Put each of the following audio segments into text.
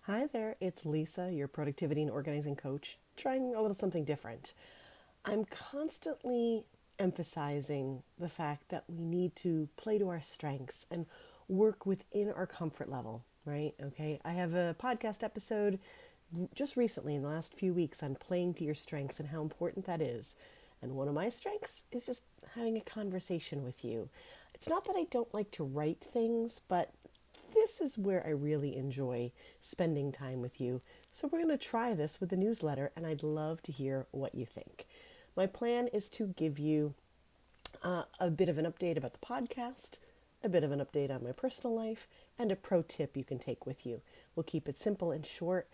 Hi there, it's Lisa, your productivity and organizing coach, trying a little something different. I'm constantly emphasizing the fact that we need to play to our strengths and work within our comfort level, right? Okay, I have a podcast episode just recently in the last few weeks on playing to your strengths and how important that is. And one of my strengths is just having a conversation with you. It's not that I don't like to write things, but this is where I really enjoy spending time with you. So we're going to try this with the newsletter, and I'd love to hear what you think. My plan is to give you a bit of an update about the podcast, a bit of an update on my personal life, and a pro tip you can take with you. We'll keep it simple and short,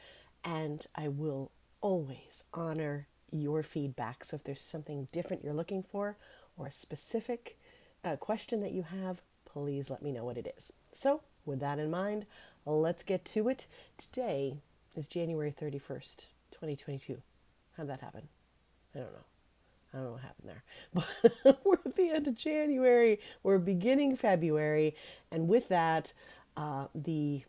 and I will always honor your feedback. So if there's something different you're looking for or a specific question that you have, please let me know what it is. So, with that in mind, let's get to it. Today is January 31st, 2022. How'd that happen? I don't know. I don't know what happened there. But we're at the end of January. We're beginning February. And with that, the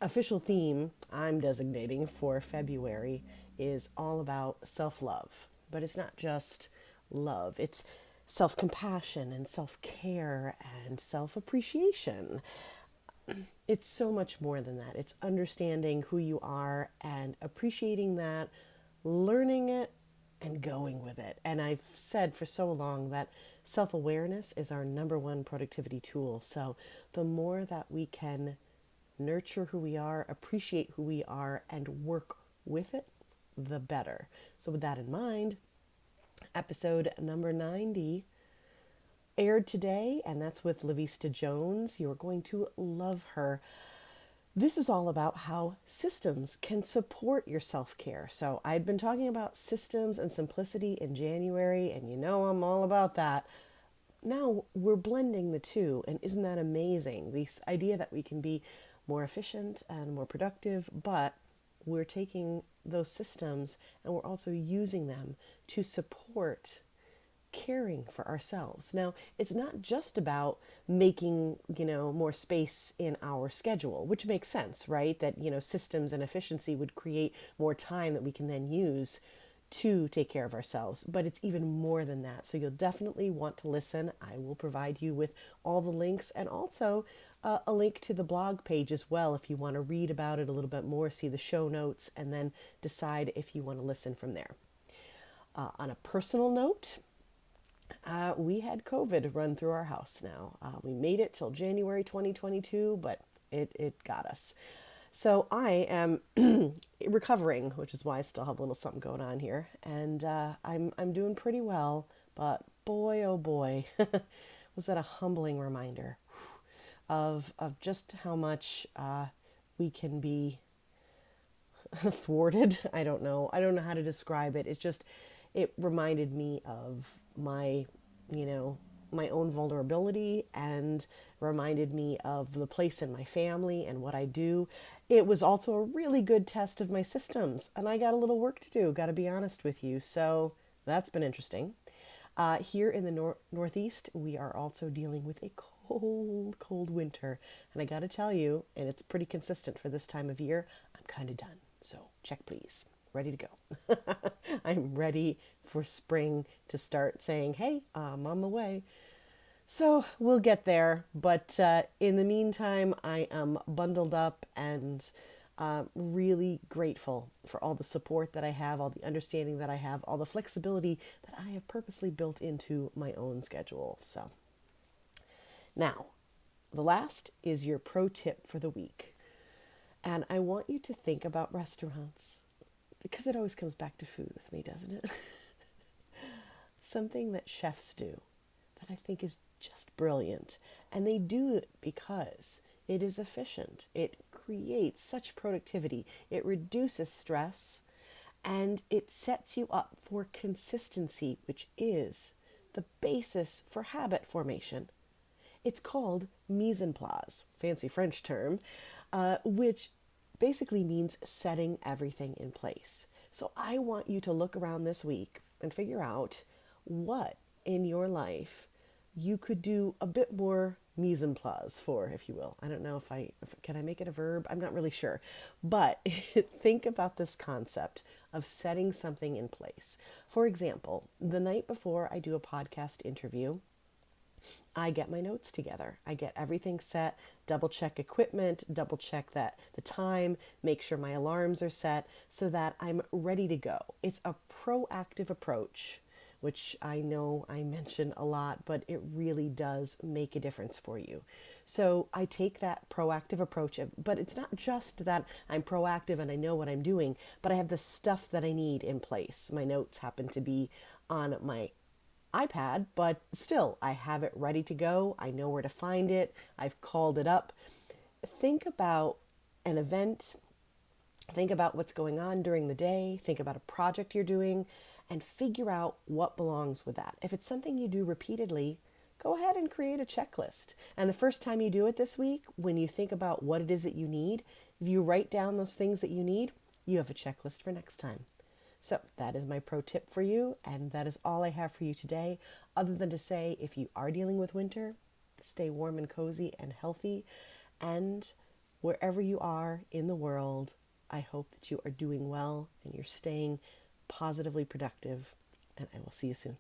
official theme I'm designating for February is all about self love. But it's not just love, it's self compassion and self care and self appreciation. It's so much more than that. It's understanding who you are and appreciating that, learning it, and going with it. And I've said for so long that self awareness is our number one productivity tool. So the more that we can nurture who we are, appreciate who we are, and work with it, the better. So, with that in mind, episode number 90 aired today, and that's with Lavista Jones. You're going to love her. This is all about how systems can support your self care. So, I'd been talking about systems and simplicity in January, and you know I'm all about that. Now we're blending the two, and isn't that amazing? This idea that we can be more efficient and more productive, but we're taking those systems and we're also using them to support caring for ourselves. Now, it's not just about making, more space in our schedule, which makes sense, right? That, systems and efficiency would create more time that we can then use to take care of ourselves. But it's even more than that. So you'll definitely want to listen. I will provide you with all the links and also a link to the blog page as well if you want to read about it a little bit more, see the show notes, and then decide if you want to listen from there. On a personal note, we had COVID run through our house now. We made it till January 2022, but it got us. So I am recovering, which is why I still have a little something going on here, and I'm doing pretty well. But boy, oh boy, was that a humbling reminder of just how much we can be thwarted. I don't know how to describe it. It reminded me of my, you know, my own vulnerability and reminded me of the place in my family and what I do. It was also a really good test of my systems, and I got a little work to do, got to be honest with you. So that's been interesting. Here in the Northeast, we are also dealing with a cold winter. And I got to tell you, and it's pretty consistent for this time of year, I'm kind of done. So check, please. Ready to go. I'm ready for spring to start saying, hey, I'm on the way. So we'll get there. But in the meantime, I am bundled up and really grateful for all the support that I have, all the understanding that I have, all the flexibility that I have purposely built into my own schedule. So now, the last is your pro tip for the week. And I want you to think about restaurants because it always comes back to food with me, doesn't it? Something that chefs do that I think is just brilliant. And they do it because it is efficient. It creates such productivity. It reduces stress and it sets you up for consistency, which is the basis for habit formation. It's called mise en place, fancy French term, which basically means setting everything in place. So I want you to look around this week and figure out what in your life you could do a bit more mise en place for, if you will. I don't know can I make it a verb? I'm not really sure. But think about this concept of setting something in place. For example, the night before I do a podcast interview, I get my notes together. I get everything set, double check equipment, double check that the time, make sure my alarms are set so that I'm ready to go. It's a proactive approach, which I know I mention a lot, but it really does make a difference for you. So I take that proactive approach, but it's not just that I'm proactive and I know what I'm doing, but I have the stuff that I need in place. My notes happen to be on my iPad, but still, I have it ready to go. I know where to find it. I've called it up. Think about an event. Think about what's going on during the day. Think about a project you're doing and figure out what belongs with that. If it's something you do repeatedly, go ahead and create a checklist. And the first time you do it this week, when you think about what it is that you need, if you write down those things that you need, you have a checklist for next time. So that is my pro tip for you, and that is all I have for you today, other than to say if you are dealing with winter, stay warm and cozy and healthy, and wherever you are in the world, I hope that you are doing well and you're staying positively productive, and I will see you soon.